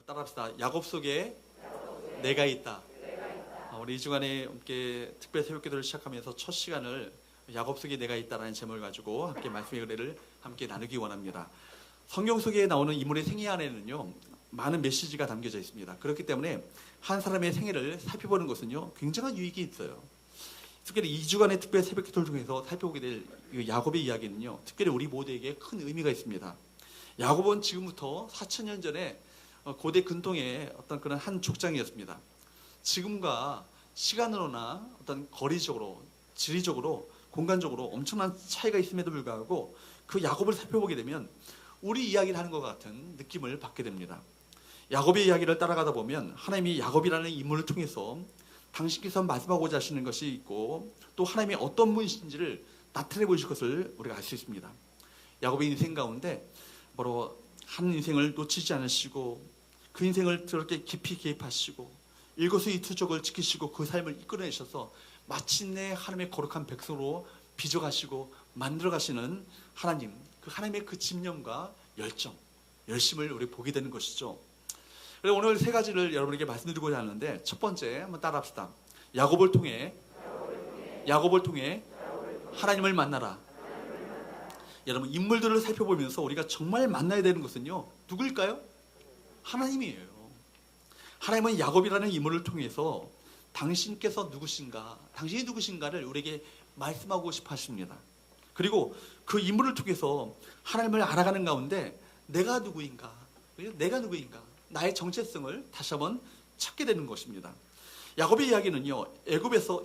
따라합시다. 야곱 속에 내가 있다. 우리 이 주간에 함께 특별 새벽기도를 시작하면서 첫 시간을 야곱 속에 내가 있다라는 제목을 가지고 함께 말씀의 은혜를 함께 나누기 원합니다. 성경 속에 나오는 인물의 생애 안에는요 많은 메시지가 담겨져 있습니다. 그렇기 때문에 한 사람의 생애를 살펴보는 것은요 굉장한 유익이 있어요. 특별히 이 주간의 특별 새벽기도를 통해서 살펴보게 될 야곱의 이야기는요 특별히 우리 모두에게 큰 의미가 있습니다. 야곱은 지금부터 4,000년 전에 고대 근동의 어떤 그런 한 족장이었습니다. 지금과 시간으로나 어떤 거리적으로, 지리적으로, 공간적으로 엄청난 차이가 있음에도 불구하고 그 야곱을 살펴보게 되면 우리 이야기를 하는 것 같은 느낌을 받게 됩니다. 야곱의 이야기를 따라가다 보면 하나님이 야곱이라는 인물을 통해서 당신께서 말씀하고자 하시는 것이 있고 또 하나님이 어떤 분이신지를 나타내 보실 것을 우리가 알 수 있습니다. 야곱의 인생 가운데 바로 한 인생을 놓치지 않으시고 그 인생을 그렇게 깊이 개입하시고 일거수일투족을 지키시고 그 삶을 이끌어내셔서 마침내 하나님의 거룩한 백성으로 빚어가시고 만들어가시는 하나님, 그 하나님의 그 집념과 열정, 열심을 우리 보게 되는 것이죠. 그래서 오늘 세 가지를 여러분에게 말씀드리고자 하는데 첫 번째 한번 따라합시다. 야곱을 통해 하나님을 만나라. 여러분 인물들을 살펴보면서 우리가 정말 만나야 되는 것은요 누구일까요? 하나님이에요. 하나님은 야곱이라는 인물을 통해서 당신께서 누구신가, 당신이 누구신가를 우리에게 말씀하고 싶어 하십니다. 그리고 그 인물을 통해서 하나님을 알아가는 가운데 내가 누구인가, 나의 정체성을 다시 한번 찾게 되는 것입니다. 야곱의 이야기는요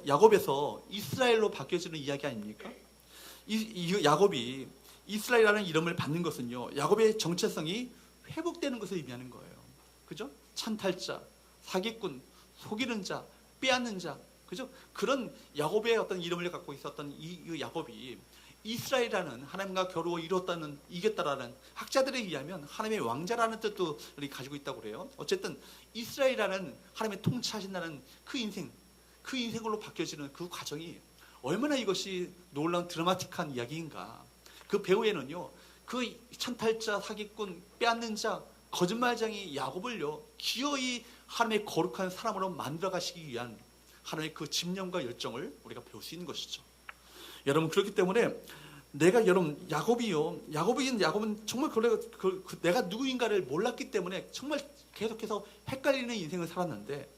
야곱에서 이스라엘로 바뀌어지는 이야기 아닙니까? 이 야곱이 이스라엘이라는 이름을 받는 것은요 야곱의 정체성이 회복되는 것을 의미하는 거예요. 그죠? 찬탈자, 사기꾼, 속이는 자, 빼앗는 자, 그죠? 그런 야곱의 어떤 이름을 갖고 있었던 이 야곱이 이스라엘이라는 하나님과 겨루어 이겼다라는 학자들에 의하면 하나님의 왕자라는 뜻도 가지고 있다고 그래요. 어쨌든 이스라엘이라는 하나님의 통치하신다는 그 인생으로 바뀌어지는 그 과정이 얼마나 이것이 놀라운 드라마틱한 이야기인가. 그 배후에는요 그 찬탈자, 사기꾼, 빼앗는 자, 거짓말쟁이 야곱을요 기어이 하나님의 거룩한 사람으로 만들어 가시기 위한 하나님의 그 집념과 열정을 우리가 배울 수 있는 것이죠. 여러분 그렇기 때문에 야곱은 정말 내가 누구인가를 몰랐기 때문에 정말 계속해서 헷갈리는 인생을 살았는데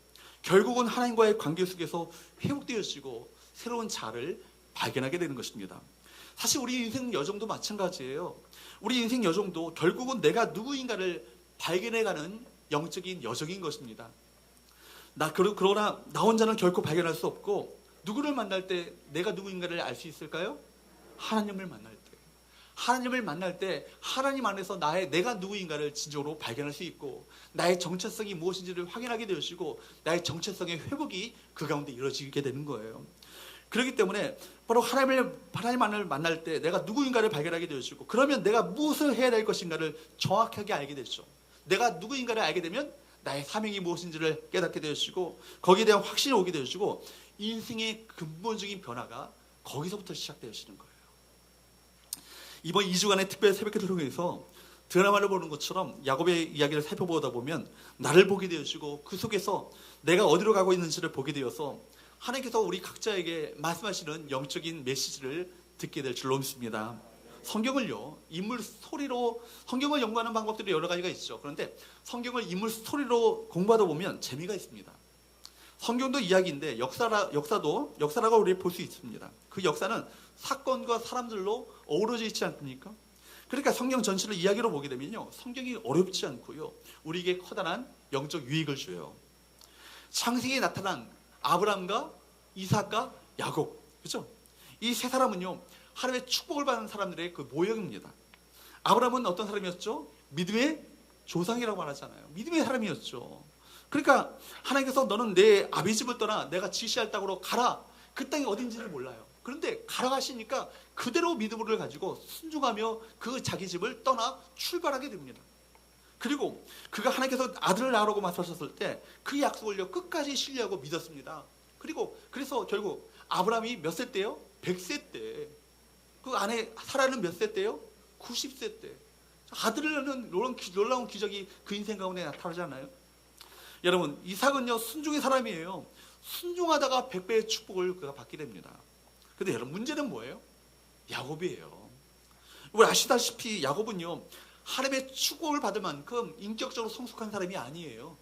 결국은 하나님과의 관계 속에서 회복되어지고 새로운 자아를 발견하게 되는 것입니다. 사실 우리 인생 여정도 마찬가지예요. 우리 인생 여정도 결국은 내가 누구인가를 발견해가는 영적인 여정인 것입니다. 그러나 나 혼자는 결코 발견할 수 없고 누구를 만날 때 내가 누구인가를 알 수 있을까요? 하나님을 만날 때 하나님 안에서 내가 누구인가를 진정으로 발견할 수 있고 나의 정체성이 무엇인지를 확인하게 되시고 나의 정체성의 회복이 그 가운데 이루어지게 되는 거예요. 그렇기 때문에 바로 하나님을 만날 때 내가 누구인가를 발견하게 되시고 그러면 내가 무엇을 해야 될 것인가를 정확하게 알게 되죠. 내가 누구인가를 알게 되면 나의 사명이 무엇인지를 깨닫게 되시고 거기에 대한 확신이 오게 되시고 인생의 근본적인 변화가 거기서부터 시작되시는 거예요. 이번 2주간의 특별 새벽기도를 통해서 드라마를 보는 것처럼 야곱의 이야기를 살펴보다 보면 나를 보게 되시고 그 속에서 내가 어디로 가고 있는지를 보게 되어서 하나님께서 우리 각자에게 말씀하시는 영적인 메시지를 듣게 될 줄로 믿습니다. 성경을요 인물 스토리로 성경을 연구하는 방법들이 여러 가지가 있죠. 그런데 성경을 인물 스토리로 공부하다 보면 재미가 있습니다. 성경도 이야기인데 역사라고 우리 볼 수 있습니다. 그 역사는 사건과 사람들로 어우러져 있지 않습니까? 그러니까 성경 전체를 이야기로 보게 되면요 성경이 어렵지 않고요 우리에게 커다란 영적 유익을 줘요. 창세기에 나타난 아브람과 이삭과 야곱, 그렇죠? 이 세 사람은요 하나님의 축복을 받는 사람들의 그 모형입니다. 아브람은 어떤 사람이었죠? 믿음의 조상이라고 말하잖아요. 믿음의 사람이었죠. 그러니까 하나님께서 너는 내 아비 집을 떠나 내가 지시할 땅으로 가라. 그 땅이 어딘지를 몰라요. 그런데 가라 하시니까 그대로 믿음을 가지고 순종하며 그 자기 집을 떠나 출발하게 됩니다. 그리고 그가 하나님께서 아들을 낳으라고 말씀하셨을 때 그 약속을요 끝까지 신뢰하고 믿었습니다. 그래서 결국 아브라함이 몇 세 때요? 100세 때. 그 아내 사라는 몇 세 때요? 90세 때. 아들을 낳는 놀라운 기적이 그 인생 가운데 나타나지 않아요? 여러분, 이삭은요 순종의 사람이에요. 순종하다가 100배의 축복을 그가 받게 됩니다. 근데 여러분, 문제는 뭐예요? 야곱이에요. 우리 아시다시피 야곱은요 하나님의 축복을 받을 만큼 인격적으로 성숙한 사람이 아니에요.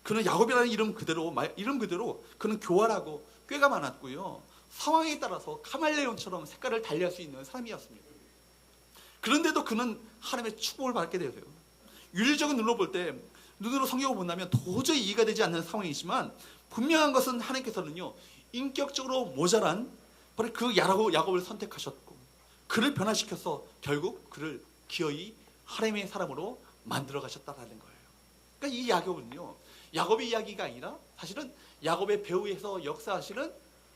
그는 야곱이라는 이름 그대로 그는 교활하고 꾀가 많았고요, 상황에 따라서 카멜레온처럼 색깔을 달리할 수 있는 사람이었습니다. 그런데도 그는 하나님의 축복을 받게 되어요. 윤리적인 눈으로 볼 때, 눈으로 성경을 본다면 도저히 이해가 되지 않는 상황이지만, 분명한 것은 하나님께서는요 인격적으로 모자란 바로 그 야곱을 선택하셨고 그를 변화시켜서 결국 그를 기어이 하나님의 사람으로 만들어 가셨다라는 거예요. 그러니까 이 야곱은요 야곱의 이야기가 아니라 사실은 야곱의 배후에서 역사하시는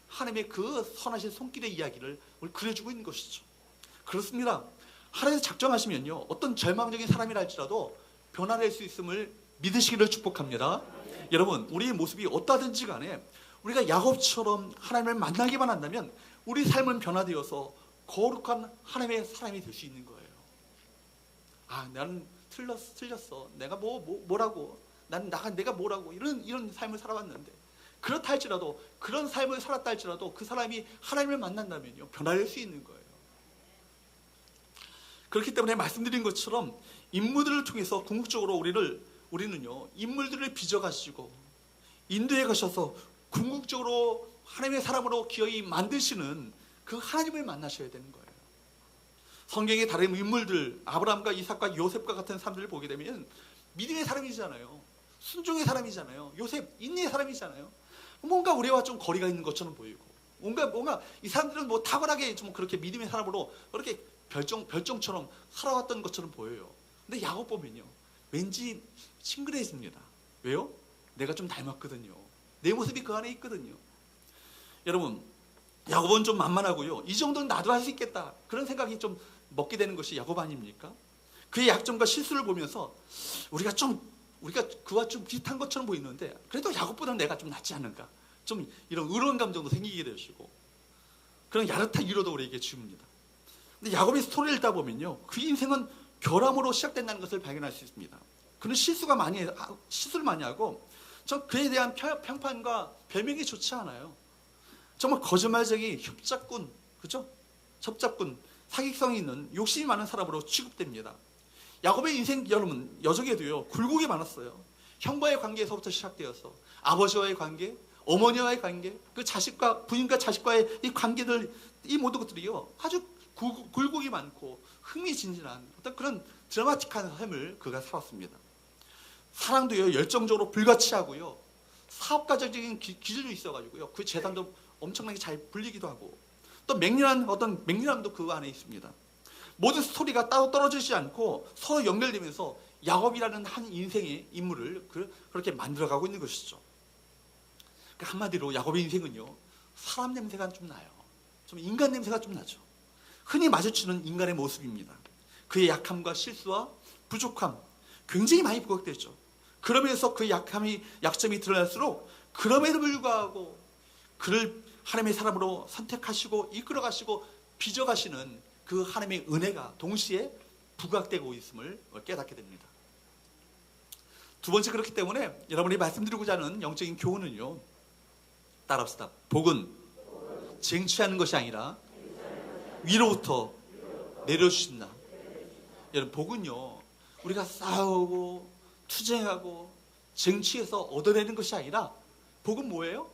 하나님의 그 선하신 손길의 이야기를 우리 그려주고 있는 것이죠. 그렇습니다. 하나님께서 작정하시면요 어떤 절망적인 사람이라 할지라도 변화될 수 있음을 믿으시기를 축복합니다. 여러분, 우리의 모습이 어떠하든지 간에 우리가 야곱처럼 하나님을 만나기만 한다면 우리 삶은 변화되어서 거룩한 하나님의 사람이 될 수 있는 거예요. 아, 나는 틀렸어. 내가 뭐라고? 내가 뭐라고? 이런 삶을 살아왔는데, 그렇다 할지라도, 그런 삶을 살았다 할지라도 그 사람이 하나님을 만난다면요 변화될 수 있는 거예요. 그렇기 때문에 말씀드린 것처럼 인물들을 통해서 궁극적으로 우리는요 인물들을 빚어가시고 인도해 가셔서 궁극적으로 하나님의 사람으로 기어이 만드시는 그 하나님을 만나셔야 되는 거예요. 성경의 다른 인물들, 아브라함과 이삭과 요셉과 같은 사람들을 보게 되면 믿음의 사람이잖아요. 순종의 사람이잖아요. 요셉 인내의 사람이잖아요. 뭔가 우리와 좀 거리가 있는 것처럼 보이고, 뭔가 이 사람들은 뭐 탁월하게 좀 그렇게 믿음의 사람으로 그렇게 별종처럼 살아왔던 것처럼 보여요. 근데 야곱 보면요 왠지 친근해집니다. 왜요? 내가 좀 닮았거든요. 내 모습이 그 안에 있거든요. 여러분, 야곱은 좀 만만하고요, 이 정도는 나도 할 수 있겠다, 그런 생각이 좀 먹게 되는 것이 야곱 아닙니까? 그의 약점과 실수를 보면서 우리가 그와 좀 비슷한 것처럼 보이는데 그래도 야곱보다는 내가 좀 낫지 않은가, 좀 이런 의로운 감정도 생기게 되시고 그런 야릇한 위로도 우리에게 주입니다. 근데 야곱의 스토리를 읽다 보면요 그 인생은 결함으로 시작된다는 것을 발견할 수 있습니다. 그는 실수를 많이 하고 저 그에 대한 평판과 별명이 좋지 않아요. 정말 거짓말쟁이, 협잡꾼, 그죠? 협잡꾼, 사기성이 있는 욕심이 많은 사람으로 취급됩니다. 야곱의 인생, 여러분, 여정에도요 굴곡이 많았어요. 형과의 관계에서부터 시작되어서 아버지와의 관계, 어머니와의 관계, 그 부인과 자식과의 이 관계들, 이 모든 것들이요 아주 굴곡이 많고 흥미진진한 어떤 그런 드라마틱한 삶을 그가 살았습니다. 사랑도요 열정적으로 불가치하고요, 사업가적인 기질도 있어가지고요 그 재산도 엄청나게 잘 불리기도 하고, 또 맹렬함도 그 안에 있습니다. 모든 스토리가 따로 떨어지지 않고 서로 연결되면서 야곱이라는 한 인생의 인물을 그렇게 만들어가고 있는 것이죠. 그러니까 한마디로 야곱의 인생은요 사람 냄새가 좀 나요. 좀 인간 냄새가 좀 나죠. 흔히 마주치는 인간의 모습입니다. 그의 약함과 실수와 부족함 굉장히 많이 부각되죠. 그러면서 그 약점이 드러날수록 그럼에도 불구하고 그를 하나님의 사람으로 선택하시고 이끌어가시고 빚어가시는 그 하나님의 은혜가 동시에 부각되고 있음을 깨닫게 됩니다. 두 번째, 그렇기 때문에 여러분이 말씀드리고자 하는 영적인 교훈은요, 따라합시다. 복은 쟁취하는 것이 아니라 위로부터 내려주신다. 여러분, 복은요 우리가 싸우고 투쟁하고 쟁취해서 얻어내는 것이 아니라, 복은 뭐예요?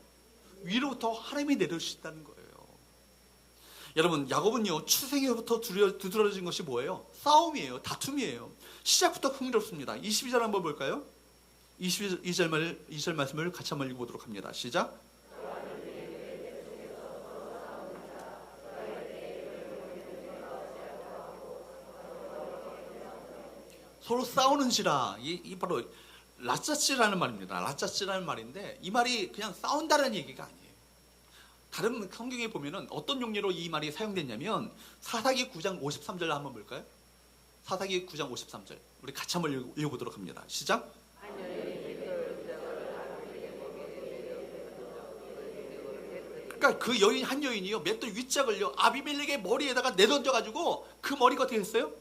위로부터 하나님이 내려주신다는 거예요. 여러분, 야곱은요 출생에부터 두드러진 것이 뭐예요? 싸움이에요. 다툼이에요. 시작부터 흥미롭습니다. 22절 한번 볼까요? 22절 말씀을 같이 한번 읽어보도록 합니다. 시작. 서로 싸우는지라, 이 바로 라짜찌라는 말입니다. 라짜찌라는 말인데 이 말이 그냥 싸운다는 얘기가 아니에요. 다른 성경에 보면은 어떤 용례로 이 말이 사용됐냐면 사사기 9장 53절 한번 볼까요? 사사기 9장 53절 우리 같이 한번 읽어보도록 합니다. 시작. 그러니까 그 여인, 한 여인이요 맷돌 윗짝을요 아비멜렉의 머리에다가 내던져가지고 그 머리가 어떻게 됐어요?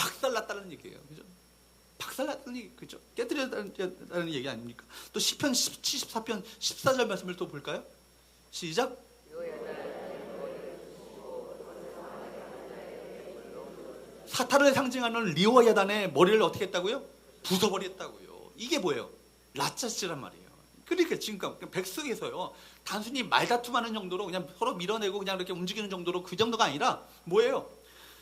박살났다는 얘기예요. 그죠? 박살났다는 얘기, 그죠? 깨뜨렸다는 얘기 아닙니까? 또 시편 74편 14절 말씀을 또 볼까요? 시작. 사탄을 상징하는 리오야단의 머리를 어떻게 했다고요? 부숴버렸다고요. 이게 뭐예요? 라짜스란 말이에요. 그러니까 지금 백성에서요, 단순히 말다툼하는 정도로 그냥 서로 밀어내고 그냥 이렇게 움직이는 정도로 그 정도가 아니라 뭐예요?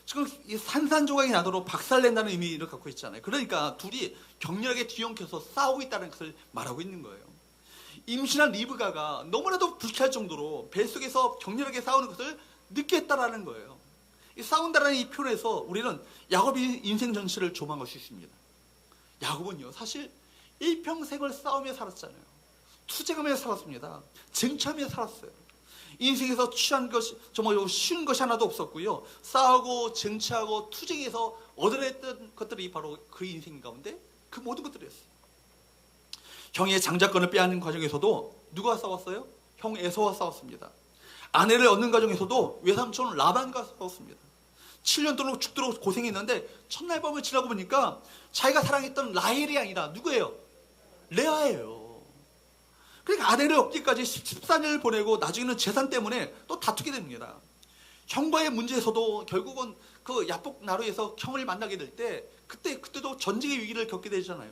지금 이 산산조각이 나도록 박살낸다는 의미를 갖고 있잖아요. 그러니까 둘이 격렬하게 뒤엉켜서 싸우고 있다는 것을 말하고 있는 거예요. 임신한 리브가가 너무나도 불쾌할 정도로 뱃속에서 격렬하게 싸우는 것을 느꼈다라는 거예요. 이 싸운다라는 이 표현에서 우리는 야곱의 인생 전체를 조망할 수 있습니다. 야곱은요, 사실 일평생을 싸우며 살았잖아요. 투쟁하며 살았습니다. 쟁취하며 살았어요. 인생에서 취한 것이 정말 쉬운 것이 하나도 없었고요. 싸우고 쟁취하고 투쟁해서 얻어냈던 것들이 바로 그 인생 가운데 그 모든 것들이었어요. 형의 장자권을 빼앗는 과정에서도 누가 싸웠어요? 형 에서와 싸웠습니다. 아내를 얻는 과정에서도 외삼촌 라반과 싸웠습니다. 7년 동안 죽도록 고생했는데 첫날 밤을 지나고 보니까 자기가 사랑했던 라헬이 아니라 누구예요? 레아예요. 그러니까 아내를 얻기까지 14년을 보내고 나중에는 재산 때문에 또 다투게 됩니다. 형과의 문제에서도 결국은 그 야복 나루에서 형을 만나게 될 때 그때도 전쟁의 위기를 겪게 되잖아요.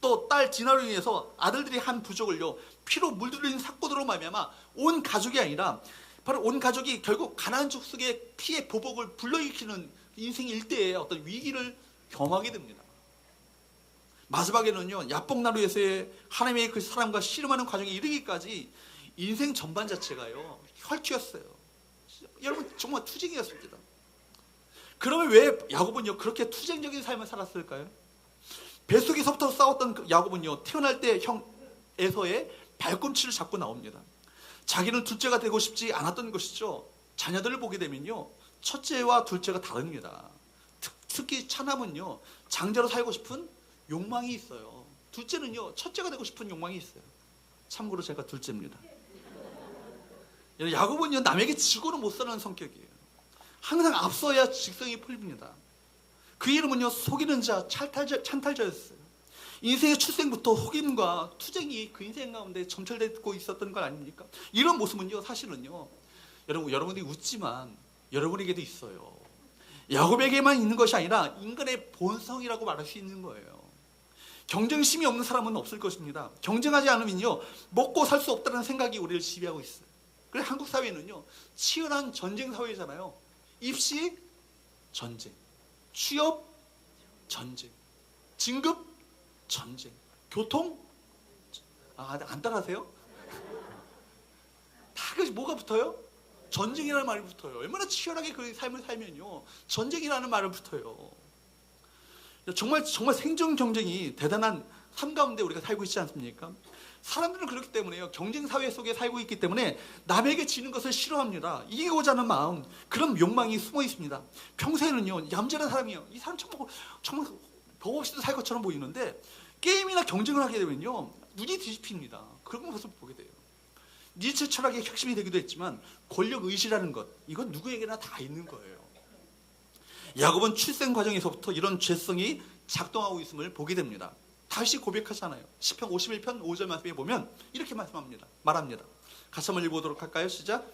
또 딸 디나로 인해서 아들들이 한 부족을요 피로 물들인 사건으로 말미암아 온 가족이 아니라 바로 온 가족이 결국 가나안 족속의 피의 보복을 불러일으키는 인생 일대의 어떤 위기를 경험하게 됩니다. 마지막에는요, 야복나루에서의 하나님의 그 사람과 씨름하는 과정에 이르기까지 인생 전반 자체가요, 혈투였어요. 여러분, 정말 투쟁이었습니다. 그러면 왜 야곱은요, 그렇게 투쟁적인 삶을 살았을까요? 뱃속에서부터 싸웠던 그 야곱은요, 태어날 때 형 에서의 발꿈치를 잡고 나옵니다. 자기는 둘째가 되고 싶지 않았던 것이죠. 자녀들을 보게 되면요, 첫째와 둘째가 다릅니다. 특히 차남은요, 장자로 살고 싶은 욕망이 있어요. 둘째는요, 첫째가 되고 싶은 욕망이 있어요. 참고로 제가 둘째입니다. 야곱은요, 남에게 지고는 못 사는 성격이에요. 항상 앞서야 직성이 풀립니다. 그 이름은요, 속이는 자, 찬탈자였어요. 인생의 출생부터 속임과 투쟁이 그 인생 가운데 점철되고 있었던 건 아닙니까? 이런 모습은요, 사실은요, 여러분들이 웃지만 여러분에게도 있어요. 야곱에게만 있는 것이 아니라 인간의 본성이라고 말할 수 있는 거예요. 경쟁심이 없는 사람은 없을 것입니다. 경쟁하지 않으면요, 먹고 살 수 없다는 생각이 우리를 지배하고 있어요. 그래서 한국 사회는요, 치열한 전쟁 사회잖아요. 입시, 전쟁. 취업, 전쟁. 진급, 전쟁. 교통, 안 따라하세요? 다 그것이 뭐가 붙어요? 전쟁이라는 말이 붙어요. 얼마나 치열하게 그 삶을 살면요, 전쟁이라는 말을 붙어요. 정말 생존 경쟁이 대단한 삶 가운데 우리가 살고 있지 않습니까? 사람들은 그렇기 때문에요, 경쟁 사회 속에 살고 있기 때문에 남에게 지는 것을 싫어합니다. 이기고자 하는 마음, 그런 욕망이 숨어 있습니다. 평소에는요, 얌전한 사람이에요. 이 사람 정말 법 없이도 살 것처럼 보이는데 게임이나 경쟁을 하게 되면요, 눈이 뒤집힙니다. 그런 모습을 보게 돼요. 니체 철학의 핵심이 되기도 했지만 권력 의지라는 것, 이건 누구에게나 다 있는 거예요. 야곱은 출생 과정에서부터 이런 죄성이 작동하고 있음을 보게 됩니다. 다시 고백하잖아요. 시편 51편 5절 말씀에 보면 이렇게 말합니다. 같이 한번 읽어보도록 할까요? 시작.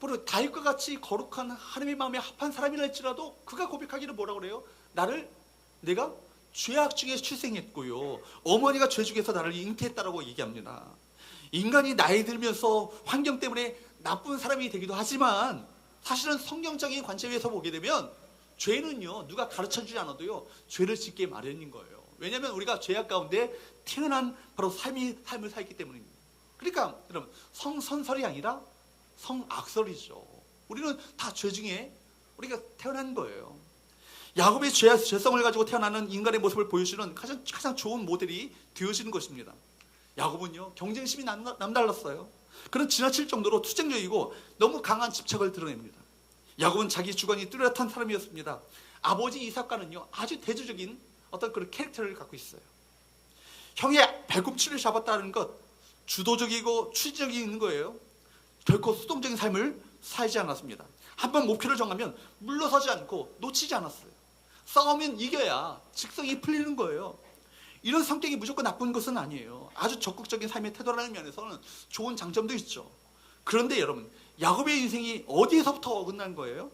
바로 다윗과 같이 거룩한 하나님의 마음에 합한 사람이라 할지라도 그가 고백하기를 뭐라고 그래요? 내가 죄악 중에 출생했고요, 어머니가 죄 중에서 나를 잉태했다라고 얘기합니다. 인간이 나이 들면서 환경 때문에 나쁜 사람이 되기도 하지만 사실은 성경적인 관점에서 보게 되면 죄는요, 누가 가르쳐주지 않아도요, 죄를 짓게 마련인 거예요. 왜냐하면 우리가 죄악 가운데 태어난 바로 삶을 살기 때문입니다. 그러니까 여러분, 성선설이 아니라 성악설이죠. 우리는 다 죄 중에 우리가 태어난 거예요. 야곱의 죄성을 가지고 태어나는 인간의 모습을 보여주는 가장 좋은 모델이 되어지는 것입니다. 야곱은요, 경쟁심이 남달랐어요. 그는 지나칠 정도로 투쟁적이고 너무 강한 집착을 드러냅니다. 야곱은 자기 주관이 뚜렷한 사람이었습니다. 아버지 이삭과는요, 아주 대조적인 어떤 그런 캐릭터를 갖고 있어요. 형의 발꿈치를 잡았다는 것, 주도적이고 추진적인 거예요. 결코 수동적인 삶을 살지 않았습니다. 한번 목표를 정하면 물러서지 않고 놓치지 않았어요. 싸우면 이겨야 직성이 풀리는 거예요. 이런 성격이 무조건 나쁜 것은 아니에요. 아주 적극적인 삶의 태도라는 면에서는 좋은 장점도 있죠. 그런데 여러분, 야곱의 인생이 어디에서부터 어긋난 거예요?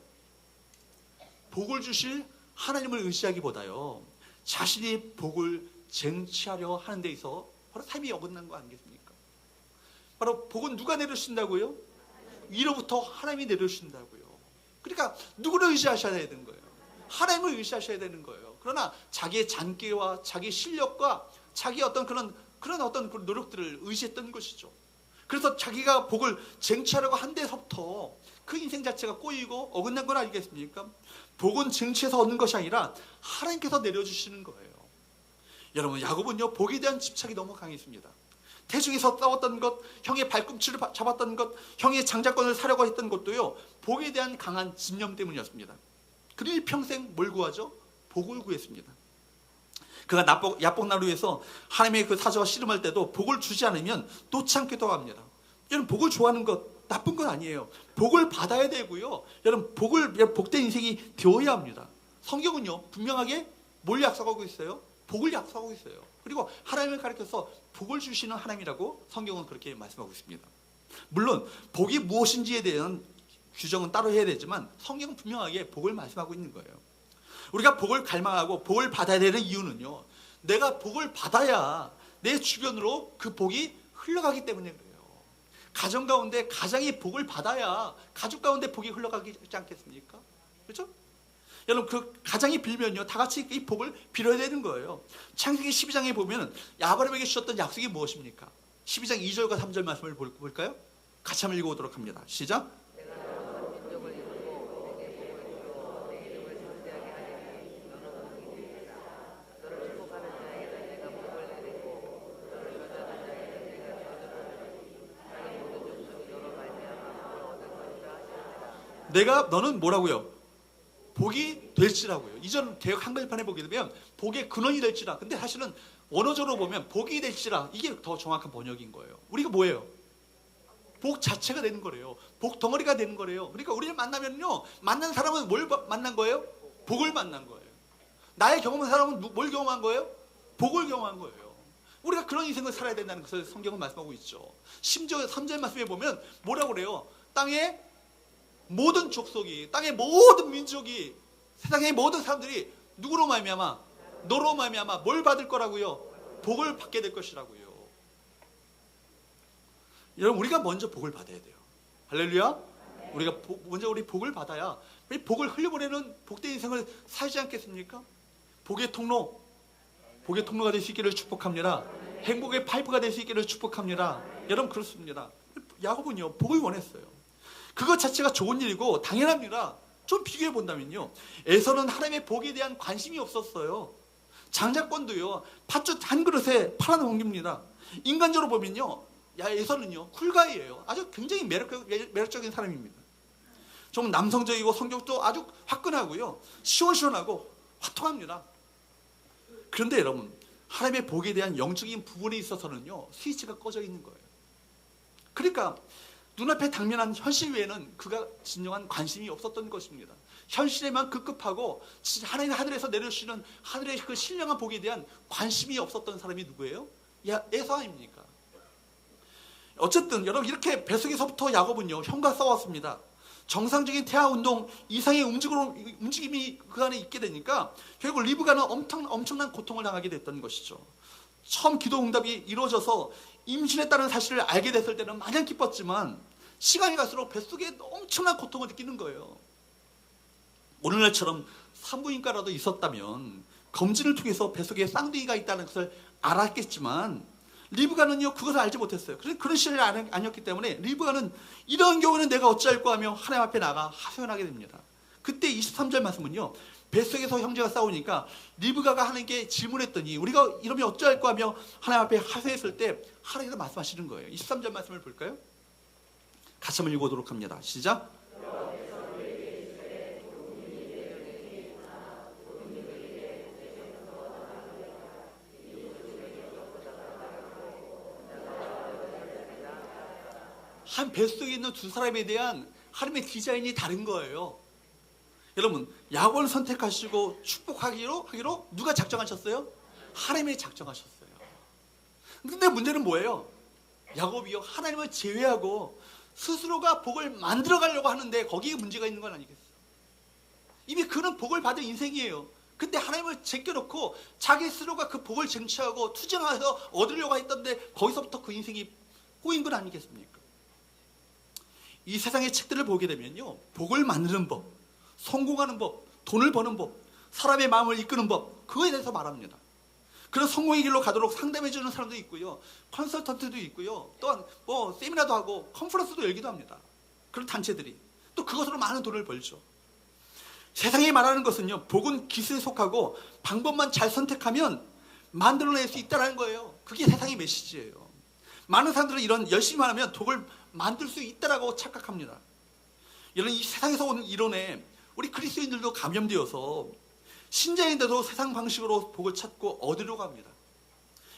복을 주실 하나님을 의지하기보다요, 자신이 복을 쟁취하려 하는 데 있어 바로 삶이 어긋난 거 아니겠습니까? 바로 복은 누가 내려주신다고요? 위로부터 하나님이 내려주신다고요. 그러니까 누구를 의지하셔야 되는 거예요? 하나님을 의지하셔야 되는 거예요. 그러나 자기의 잔꾀와 자기 실력과 자기 어떤 그런 어떤 노력들을 의지했던 것이죠. 그래서 자기가 복을 쟁취하려고 한 데서부터 그 인생 자체가 꼬이고 어긋난 건 아니겠습니까? 복은 쟁취해서 얻는 것이 아니라 하나님께서 내려주시는 거예요. 여러분, 야곱은요, 복에 대한 집착이 너무 강했습니다. 태중에서 싸웠던 것, 형의 발꿈치를 잡았던 것, 형의 장자권을 사려고 했던 것도요, 복에 대한 강한 집념 때문이었습니다. 그리고 일평생 뭘 구하죠? 복을 구했습니다. 그가 야복나루에서 하나님의 그 사자와 씨름할 때도 복을 주지 않으면 놓지 않기도 합니다. 여러분, 복을 좋아하는 것 나쁜 건 아니에요. 복을 받아야 되고요. 여러분, 복된 인생이 되어야 합니다. 성경은요, 분명하게 뭘 약속하고 있어요? 복을 약속하고 있어요. 그리고 하나님을 가리켜서 복을 주시는 하나님이라고 성경은 그렇게 말씀하고 있습니다. 물론 복이 무엇인지에 대한 규정은 따로 해야 되지만 성경은 분명하게 복을 말씀하고 있는 거예요. 우리가 복을 갈망하고 복을 받아야 되는 이유는요, 내가 복을 받아야 내 주변으로 그 복이 흘러가기 때문에 그래요. 가정 가운데 가장이 복을 받아야 가족 가운데 복이 흘러가지 않겠습니까? 그렇죠? 여러분, 그 가장이 빌면요, 다 같이 이 복을 빌어야 되는 거예요. 창세기 12장에 보면 아브라함에게 주셨던 약속이 무엇입니까? 12장 2절과 3절 말씀을 볼까요? 같이 한번 읽어보도록 합니다. 시작. 너는 뭐라고요? 복이 될지라고요. 이전 개역 한글판에 보게 되면 복의 근원이 될지라. 근데 사실은 원어적으로 보면 복이 될지라, 이게 더 정확한 번역인 거예요. 우리가 뭐예요? 복 자체가 되는 거래요. 복 덩어리가 되는 거래요. 그러니까 우리를 만나면요, 만난 사람은 뭘 만난 거예요? 복을 만난 거예요. 나의 경험한 사람은 뭘 경험한 거예요? 복을 경험한 거예요. 우리가 그런 인생을 살아야 된다는 것을 성경은 말씀하고 있죠. 심지어 3절 말씀에 보면 뭐라고 그래요? 땅에 모든 족속이, 땅의 모든 민족이, 세상의 모든 사람들이 누구로 말미암아? 너로 말미암아 뭘 받을 거라고요? 복을 받게 될 것이라고요. 여러분, 우리가 먼저 복을 받아야 돼요. 할렐루야. 우리가 먼저 우리 복을 받아야 우리 복을 흘려보내는 복된 인생을 살지 않겠습니까? 복의 통로가 될 수 있기를 축복합니다. 행복의 파이프가 될 수 있기를 축복합니다. 여러분, 그렇습니다. 야곱은요, 복을 원했어요. 그것 자체가 좋은 일이고 당연합니다. 좀 비교해 본다면요, 에서는 하나님의 복에 대한 관심이 없었어요. 장자권도요, 팥죽 한 그릇에 팔아넘깁니다. 인간적으로 보면요, 에서는요, 쿨가이예요. 아주 굉장히 매력적인 사람입니다. 좀 남성적이고 성격도 아주 화끈하고요, 시원시원하고 화통합니다. 그런데 여러분, 하나님의 복에 대한 영적인 부분에 있어서는요, 스위치가 꺼져 있는 거예요. 그러니까 눈앞에 당면한 현실 외에는 그가 진정한 관심이 없었던 것입니다. 현실에만 급급하고 하나님 하늘에서 내려주시는 하늘의 그 신령한 복에 대한 관심이 없었던 사람이 누구예요? 에서 아닙니까? 어쨌든 여러분, 이렇게 뱃속에서부터 야곱은요, 형과 싸웠습니다. 정상적인 태아운동 이상의 움직임이 그 안에 있게 되니까 결국 리브가는 엄청난 고통을 당하게 됐던 것이죠. 처음 기도 응답이 이루어져서 임신했다는 사실을 알게 됐을 때는 마냥 기뻤지만 시간이 갈수록 뱃속에 엄청난 고통을 느끼는 거예요. 오늘날처럼 산부인과라도 있었다면 검진을 통해서 뱃속에 쌍둥이가 있다는 것을 알았겠지만 리브가는요, 그것을 알지 못했어요. 그런 시절이 아니었기 때문에 리브가는 이런 경우는 내가 어찌할까 하며 하나님 앞에 나가 하소연하게 됩니다. 그때 23절 말씀은요, 뱃속에서 형제가 싸우니까 리브가가 하나님께 질문했더니 우리가 이러면 어찌할까 하며 하나님 앞에 하소연했을 때 하나님께서 말씀하시는 거예요. 23절 말씀을 볼까요? 같이 한번 읽어보도록 합니다. 시작. 한 뱃속에 있는 두 사람에 대한 하나님의 디자인이 다른 거예요. 여러분, 야곱을 선택하시고 축복하기로 누가 작정하셨어요? 하나님이 작정하셨어요. 근데 문제는 뭐예요? 야곱이요, 하나님을 제외하고 스스로가 복을 만들어 가려고 하는데 거기에 문제가 있는 건 아니겠어요? 이미 그는 복을 받은 인생이에요. 근데 하나님을 제껴놓고 자기 스스로가 그 복을 쟁취하고 투쟁해서 얻으려고 했던데 거기서부터 그 인생이 꼬인 건 아니겠습니까? 이 세상의 책들을 보게 되면요, 복을 만드는 법, 성공하는 법, 돈을 버는 법, 사람의 마음을 이끄는 법, 그거에 대해서 말합니다. 그런 성공의 길로 가도록 상담해주는 사람도 있고요, 컨설턴트도 있고요, 또한 뭐 세미나도 하고 컨퍼런스도 열기도 합니다. 그런 단체들이 또 그것으로 많은 돈을 벌죠. 세상이 말하는 것은요, 복은 기술에 속하고 방법만 잘 선택하면 만들어낼 수 있다는 거예요. 그게 세상의 메시지예요. 많은 사람들은 이런 열심히만 하면 복을 만들 수 있다라고 착각합니다. 이런 이 세상에서 온 이론에 우리 그리스도인들도 감염되어서 신자인데도 세상 방식으로 복을 찾고 얻으려고 합니다.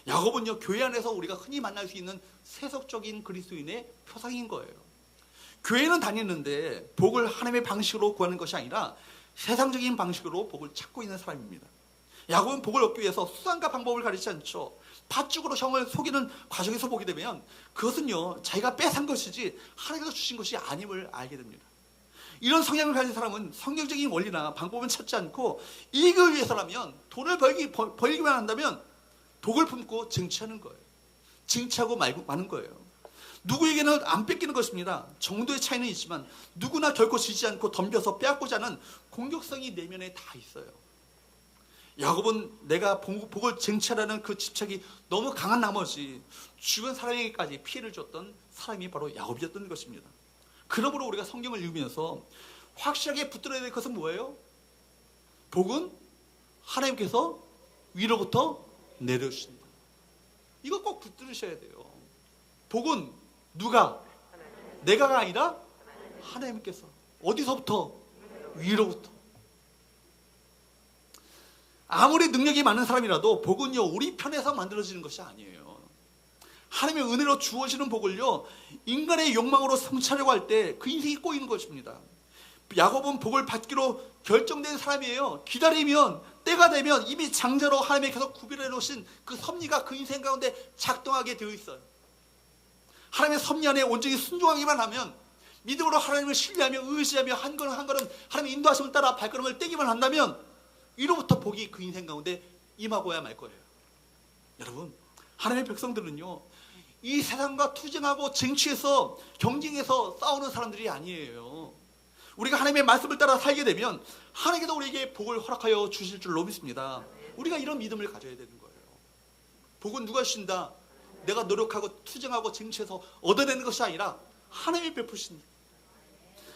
야곱은요, 교회 안에서 우리가 흔히 만날 수 있는 세속적인 그리스도인의 표상인 거예요. 교회는 다니는데 복을 하나님의 방식으로 구하는 것이 아니라 세상적인 방식으로 복을 찾고 있는 사람입니다. 야곱은 복을 얻기 위해서 수단과 방법을 가리지 않죠. 팥죽으로 형을 속이는 과정에서 보게 되면 그것은요, 자기가 뺏은 것이지 하나님께서 주신 것이 아님을 알게 됩니다. 이런 성향을 가진 사람은 성경적인 원리나 방법은 찾지 않고 이익을 위해서라면, 돈을 벌기만 한다면 복을 품고 쟁취하는 거예요. 쟁취하고 마는 거예요. 누구에게는 안 뺏기는 것입니다. 정도의 차이는 있지만 누구나 결코 지지 않고 덤벼서 빼앗고자 하는 공격성이 내면에 다 있어요. 야곱은 내가 복을 쟁취하라는 그 집착이 너무 강한 나머지 주변 사람에게까지 피해를 줬던 사람이 바로 야곱이었던 것입니다. 그러므로 우리가 성경을 읽으면서 확실하게 붙들어야 될 것은 뭐예요? 복은 하나님께서 위로부터 내려주신다. 이거 꼭 붙들으셔야 돼요. 복은 누가? 내가가 아니라 하나님께서. 어디서부터? 위로부터. 아무리 능력이 많은 사람이라도 복은요, 우리 편에서 만들어지는 것이 아니에요. 하나님의 은혜로 주어지는 복을요, 인간의 욕망으로 성취하려고 할 때 그 인생이 꼬이는 것입니다. 야곱은 복을 받기로 결정된 사람이에요. 기다리면, 때가 되면 이미 장자로 하나님께서 구별해 놓으신 그 섭리가 그 인생 가운데 작동하게 되어 있어요. 하나님의 섭리 안에 온전히 순종하기만 하면, 믿음으로 하나님을 신뢰하며 의지하며 한 걸음 한 걸음 하나님의 인도하심을 따라 발걸음을 떼기만 한다면 이로부터 복이 그 인생 가운데 임하고야 말 거예요. 여러분, 하나님의 백성들은요, 이 세상과 투쟁하고 쟁취해서 경쟁해서 싸우는 사람들이 아니에요. 우리가 하나님의 말씀을 따라 살게 되면 하나님께서 우리에게 복을 허락하여 주실 줄로 믿습니다. 우리가 이런 믿음을 가져야 되는 거예요. 복은 누가 주신다? 내가 노력하고 투쟁하고 쟁취해서 얻어내는 것이 아니라 하나님이 베푸십니다.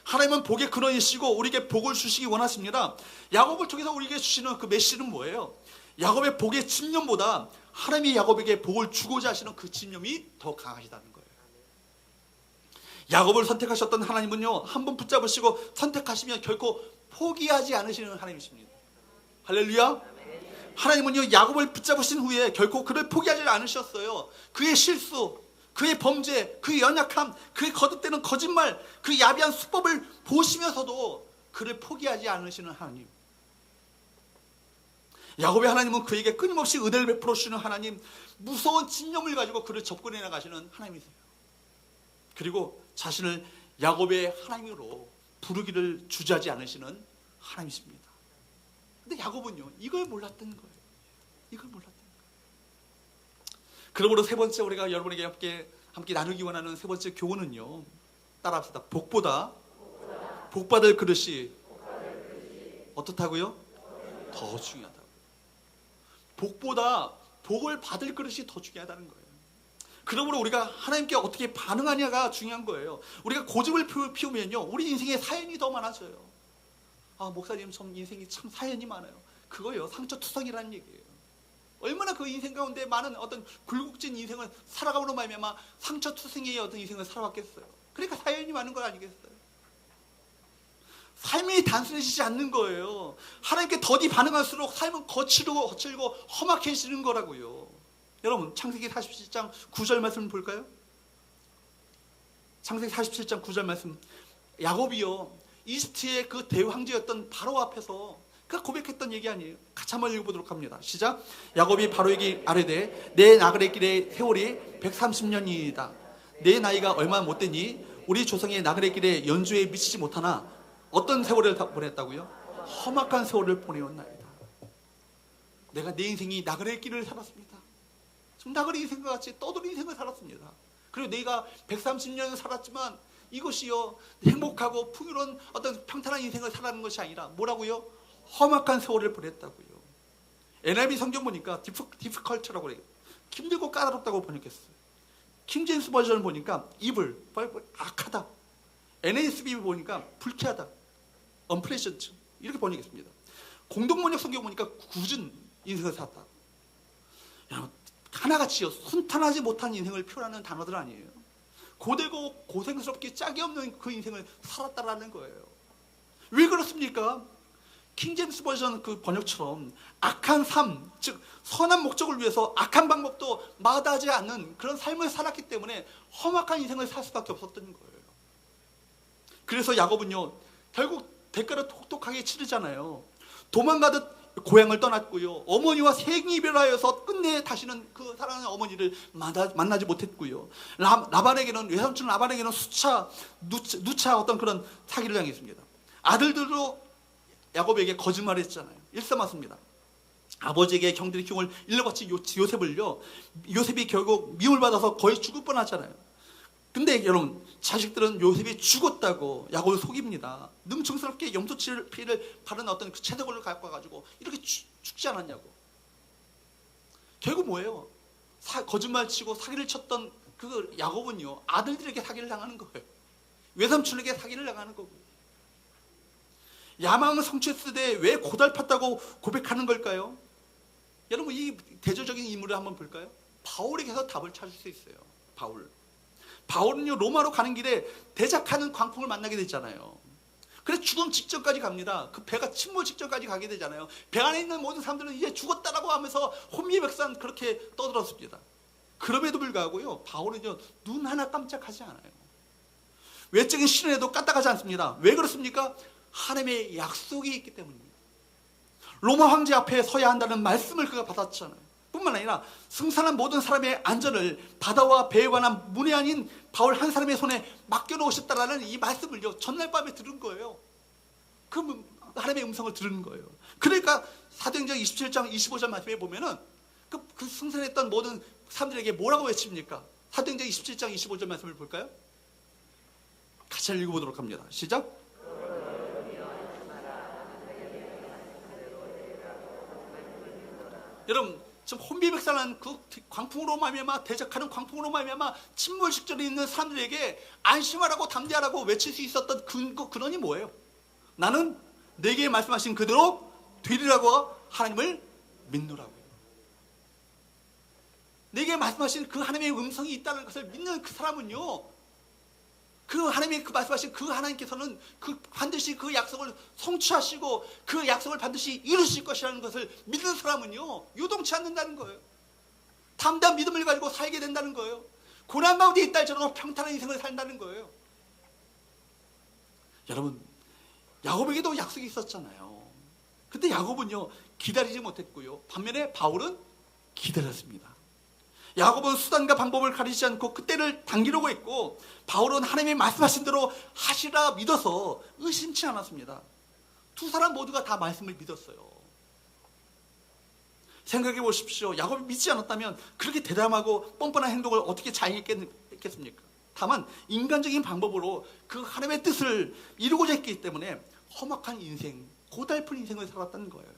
하나님은 복의 근원이시고 우리에게 복을 주시기 원하십니다. 야곱을 통해서 우리에게 주시는 그 메시지는 뭐예요? 야곱의 복의 집념보다 하나님이 야곱에게 복을 주고자 하시는 그 집념이 더 강하시다는 거예요. 야곱을 선택하셨던 하나님은요, 한번 붙잡으시고 선택하시면 결코 포기하지 않으시는 하나님이십니다. 할렐루야. 하나님은요, 야곱을 붙잡으신 후에 결코 그를 포기하지 않으셨어요. 그의 실수, 그의 범죄, 그의 연약함, 그의 거듭되는 거짓말, 그 야비한 수법을 보시면서도 그를 포기하지 않으시는 하나님. 야곱의 하나님은 그에게 끊임없이 은혜를 베풀어 주시는 하나님, 무서운 집념을 가지고 그를 접근해 나가시는 하나님이세요. 그리고 자신을 야곱의 하나님으로 부르기를 주저하지 않으시는 하나님이십니다. 근데 야곱은요, 이걸 몰랐던 거예요. 이걸 몰랐던 거예요. 그러므로 세 번째 우리가 여러분에게 함께 나누기 원하는 세 번째 교훈은요, 따라합시다. 복보다 복받을 그릇이 어떻다고요? 더 중요하다. 복보다 복을 받을 그릇이 더 중요하다는 거예요. 그러므로 우리가 하나님께 어떻게 반응하냐가 중요한 거예요. 우리가 고집을 피우면요, 우리 인생에 사연이 더 많아져요. 아, 목사님 참 인생이 참 사연이 많아요. 그거요, 상처투성이라는 얘기예요. 얼마나 그 인생 가운데 많은 어떤 굴곡진 인생을 살아감으로 말미암아 상처투성이의 어떤 인생을 살아왔겠어요. 그러니까 사연이 많은 거 아니겠어요? 삶이 단순해지지 않는 거예요. 하나님께 더디 반응할수록 삶은 거칠고 험악해지는 거라고요. 여러분, 창세기 47장 9절 말씀을 볼까요? 창세기 47장 9절 말씀, 야곱이요 이집트의 그 대왕제였던 바로 앞에서 그 고백했던 얘기 아니에요. 같이 한번 읽어보도록 합니다. 시작. 야곱이 바로에게 아뢰되 내 나그네 길의 세월이 130년이다. 내 나이가 얼마 못 되니 우리 조상의 나그네 길에 연주에 미치지 못하나 어떤 세월을 보냈다고요? 험악한 세월을 보내었나이다. 내가 내 인생이 나그네 길을 살았습니다. 좀 나그네 인생과 같이 떠돌이 인생을 살았습니다. 그리고 내가 130년 살았지만 이것이요 행복하고 풍요로운 어떤 평탄한 인생을 살아가는 것이 아니라 뭐라고요? 험악한 세월을 보냈다고요. NIV 성경 보니까 difficult라고 그래요. 힘들고 까다롭다고 번역했어요. 킹제임스 버전을 보니까 evil, 악하다. NASB 보니까 불쾌하다, unpleasant 이렇게 번역했습니다. 공동번역 성경 보니까 굳은 인생을 살았다. 하나같이요 순탄하지 못한 인생을 표현하는 단어들 아니에요. 고되고 고생스럽게 짝이 없는 그 인생을 살았다라는 거예요. 왜 그렇습니까? 킹제임스 버전 그 번역처럼 악한 삶, 즉 선한 목적을 위해서 악한 방법도 마다하지 않는 그런 삶을 살았기 때문에 험악한 인생을 살 수밖에 없었던 거예요. 그래서 야곱은요 결국 대가를 똑똑하게 치르잖아요. 도망가듯 고향을 떠났고요. 어머니와 생이별하여서 끝내 다시는 그 사랑하는 어머니를 만나지 못했고요. 라반에게는 외삼촌 라반에게는 누차 어떤 그런 사기를 당했습니다. 아들들도 야곱에게 거짓말을 했잖아요. 일삼았습니다. 아버지에게 경들이 흉을 일러바친 요셉을요. 요셉이 결국 미움을 받아서 거의 죽을 뻔하잖아요. 근데 여러분 자식들은 요셉이 죽었다고 야곱을 속입니다. 능청스럽게 염소피를 바른 어떤 그 채덕을 갖고 와가지고 이렇게 죽지 않았냐고. 결국 뭐예요? 거짓말 치고 사기를 쳤던 그 야곱은요 아들들에게 사기를 당하는 거예요. 외삼촌에게 사기를 당하는 거고요. 야망을 성취했을 때 왜 고달팠다고 고백하는 걸까요? 여러분 이 대조적인 인물을 한번 볼까요? 바울에게서 답을 찾을 수 있어요. 바울은요 로마로 가는 길에 대적하는 광풍을 만나게 되잖아요. 그래서 죽음 직전까지 갑니다. 그 배가 침몰 직전까지 가게 되잖아요. 배 안에 있는 모든 사람들은 이제 죽었다라고 하면서 혼미백산 그렇게 떠들었습니다. 그럼에도 불구하고요 바울은요 눈 하나 깜짝하지 않아요. 외적인 시련에도 까딱하지 않습니다. 왜 그렇습니까? 하나님의 약속이 있기 때문입니다. 로마 황제 앞에 서야 한다는 말씀을 그가 받았잖아요. 뿐만 아니라 승산한 모든 사람의 안전을 바다와 배에 관한 문외한인 바울 한 사람의 손에 맡겨놓으셨다라는 이 말씀을요 전날 밤에 들은 거예요. 그 하나님의 음성을 들은 거예요. 그러니까 사도행전 27장 25절 말씀에 보면은 그 승산했던 모든 사람들에게 뭐라고 외칩니까? 사도행전 27장 25절 말씀을 볼까요? 같이 읽어보도록 합니다. 시작. 여러분 지금 혼비백산한 그 광풍으로 말미암아 대적하는 광풍으로 말미암아 침몰 직전에 있는 사람들에게 안심하라고 담대하라고 외칠 수 있었던 근원이 뭐예요? 나는 내게 말씀하신 그대로 되리라고 하나님을 믿노라고요. 내게 말씀하신 그 하나님의 음성이 있다는 것을 믿는 그 사람은요 그 하나님의 그 말씀하신 그 하나님께서는 그 반드시 그 약속을 성취하시고 그 약속을 반드시 이루실 것이라는 것을 믿는 사람은요 요동치 않는다는 거예요. 담대한 믿음을 가지고 살게 된다는 거예요. 고난 가운데 있다 할지라도 평탄한 인생을 산다는 거예요. 여러분 야곱에게도 약속이 있었잖아요. 근데 야곱은요 기다리지 못했고요 반면에 바울은 기다렸습니다. 야곱은 수단과 방법을 가리지 않고 그때를 당기려고 했고 바울은 하나님의 말씀하신 대로 하시라 믿어서 의심치 않았습니다. 두 사람 모두가 다 말씀을 믿었어요. 생각해 보십시오. 야곱이 믿지 않았다면 그렇게 대담하고 뻔뻔한 행동을 어떻게 자행했겠습니까? 다만 인간적인 방법으로 그 하나님의 뜻을 이루고자 했기 때문에 험악한 인생, 고달픈 인생을 살았다는 거예요.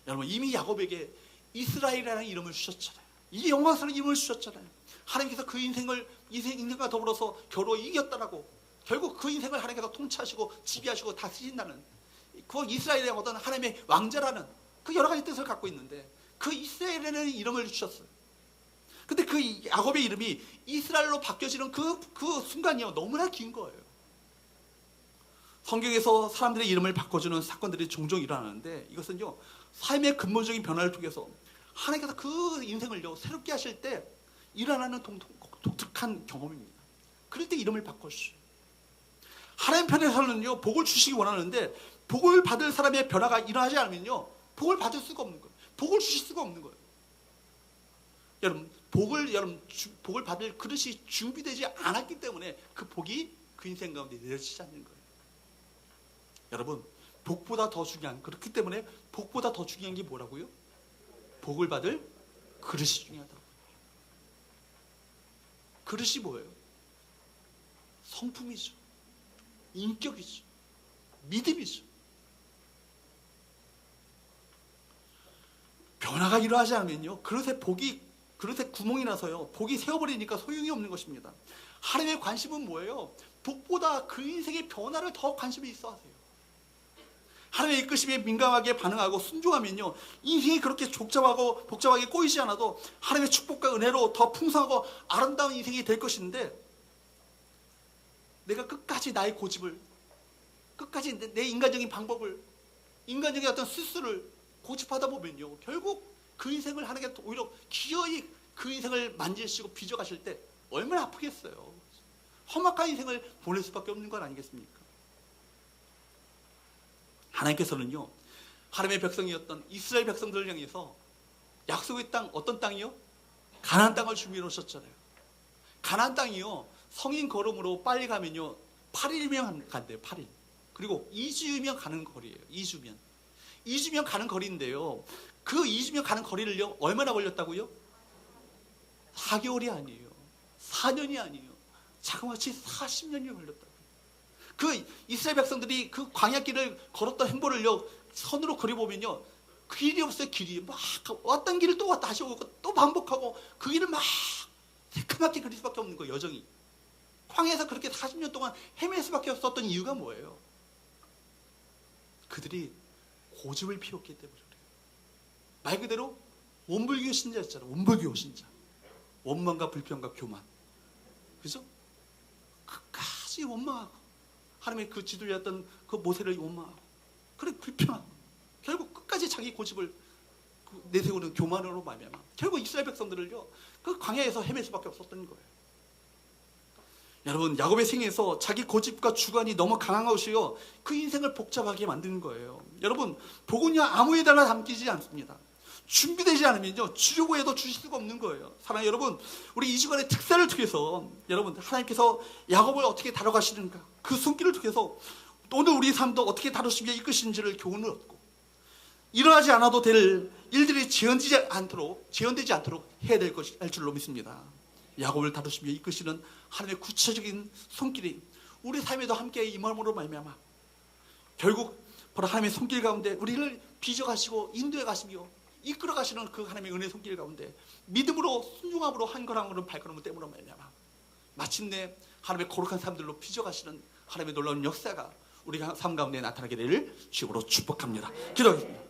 여러분 이미 야곱에게 이스라엘이라는 이름을 주셨잖아요. 이 영광스러운 이름을 주셨잖아요. 하나님께서 그 인생과 더불어서 겨루 이겼다라고 결국 그 인생을 하나님께서 통치하시고 지배하시고 다스리신다는 그 이스라엘의 어떤 하나님의 왕자라는 그 여러 가지 뜻을 갖고 있는데 그 이스라엘이라는 이름을 주셨어요. 근데 그 야곱의 이름이 이스라엘로 바뀌어지는 그 순간이요 너무나 긴 거예요. 성경에서 사람들의 이름을 바꿔주는 사건들이 종종 일어나는데 이것은요 삶의 근본적인 변화를 통해서 하나님께서 그 인생을요 새롭게 하실 때 일어나는 독특한 경험입니다. 그럴 때 이름을 바꿔주셔요. 하나님 편에서는요, 복을 주시기 원하는데 복을 받을 사람의 변화가 일어나지 않으면요, 복을 받을 수가 없는 거예요. 복을 주실 수가 없는 거예요. 여러분, 복을 받을 그릇이 준비되지 않았기 때문에 그 복이 그 인생 가운데 내려지지 않는 거예요. 여러분, 복보다 더 중요한, 그렇기 때문에 복보다 더 중요한 게 뭐라고요? 복을 받을 그릇이 중요하다고. 그릇이 뭐예요? 성품이죠. 인격이죠. 믿음이죠. 변화가 일어나지 않으면요, 그릇에 구멍이 나서요, 복이 새어버리니까 소용이 없는 것입니다. 하나님의 관심은 뭐예요? 복보다 그 인생의 변화를 더 관심이 있어 하세요. 하나님의 이끄심에 민감하게 반응하고 순종하면요, 인생이 그렇게 복잡하게 꼬이지 않아도 하나님의 축복과 은혜로 더 풍성하고 아름다운 인생이 될 것인데, 내가 끝까지 나의 고집을, 끝까지 내 인간적인 방법을, 인간적인 어떤 스스로를 고집하다 보면요, 결국 그 인생을 하나님께 오히려 기어이 그 인생을 만지시고 빚어가실 때 얼마나 아프겠어요. 험악한 인생을 보낼 수밖에 없는 건 아니겠습니까? 하나님께서는요, 하나님의 백성이었던 이스라엘 백성들을 향해서 약속의 땅, 어떤 땅이요? 가나안 땅을 준비해 놓으셨잖아요. 가나안 땅이요, 성인 걸음으로 빨리 가면요 8일이면 간대요. 8일. 그리고 2주면 가는 거리예요. 2주면 가는 거리인데요, 그 2주면 가는 거리를요 얼마나 걸렸다고요? 4개월이 아니에요. 4년이 아니에요. 자그마치 40년이 걸렸다고요. 그 이스라엘 백성들이 그 광야길을 걸었던 행보를요 선으로 그려보면요, 그 길이 없어요. 길이 막 왔던 길을 또 다시 오고 또 반복하고 그 길을 막 새카맣게 그릴 수밖에 없는 거예요. 여정이 광야에서 그렇게 40년 동안 헤맬 수밖에 없었던 이유가 뭐예요? 그들이 고집을 피웠기 때문에 그래요. 말 그대로 원불교 신자였잖아요. 원불교 신자. 원망과 불평과 교만. 그죠? 끝까지 원망하고 하나님의 그 지도자였던 그 모세를 원망하고, 그래 불평하고, 결국 끝까지 자기 고집을 내세우는 교만으로 말미암아 결국 이스라엘 백성들을요 그 광야에서 헤맬 수밖에 없었던 거예요. 여러분, 야곱의 생에서 자기 고집과 주관이 너무 강한 것이요 그 인생을 복잡하게 만드는 거예요. 여러분, 복은요 아무에다나 담기지 않습니다. 준비되지 않으면요 주려고 해도 주실 수가 없는 거예요. 사랑하는 여러분, 우리 2주간의 특사를 통해서 여러분, 하나님께서 야곱을 어떻게 다뤄가시는가, 그 손길을 통해서 오늘 우리 삶도 어떻게 다루시며 이끄시는지를 교훈을 얻고, 일어나지 않아도 될 일들이 재현되지 않도록 해야 될 것이 할 줄로 믿습니다. 야곱을 다루시며 이끄시는 하나님의 구체적인 손길이 우리 삶에도 함께 임함으로 말미암아 결국 바로 하나님의 손길 가운데 우리를 빚어가시고 인도해 가시며 이끌어 가시는 그 하나님의 은혜 손길 가운데 믿음으로 순종함으로 한 걸음 한 걸음 발걸음을 떼므로 말미암아 마침내 하나님의 거룩한 삶들로 빚어 가시는 하나님의 놀라운 역사가 우리 삶 가운데 나타나게 되기를 주님으로 축복합니다. 기도하겠습니다.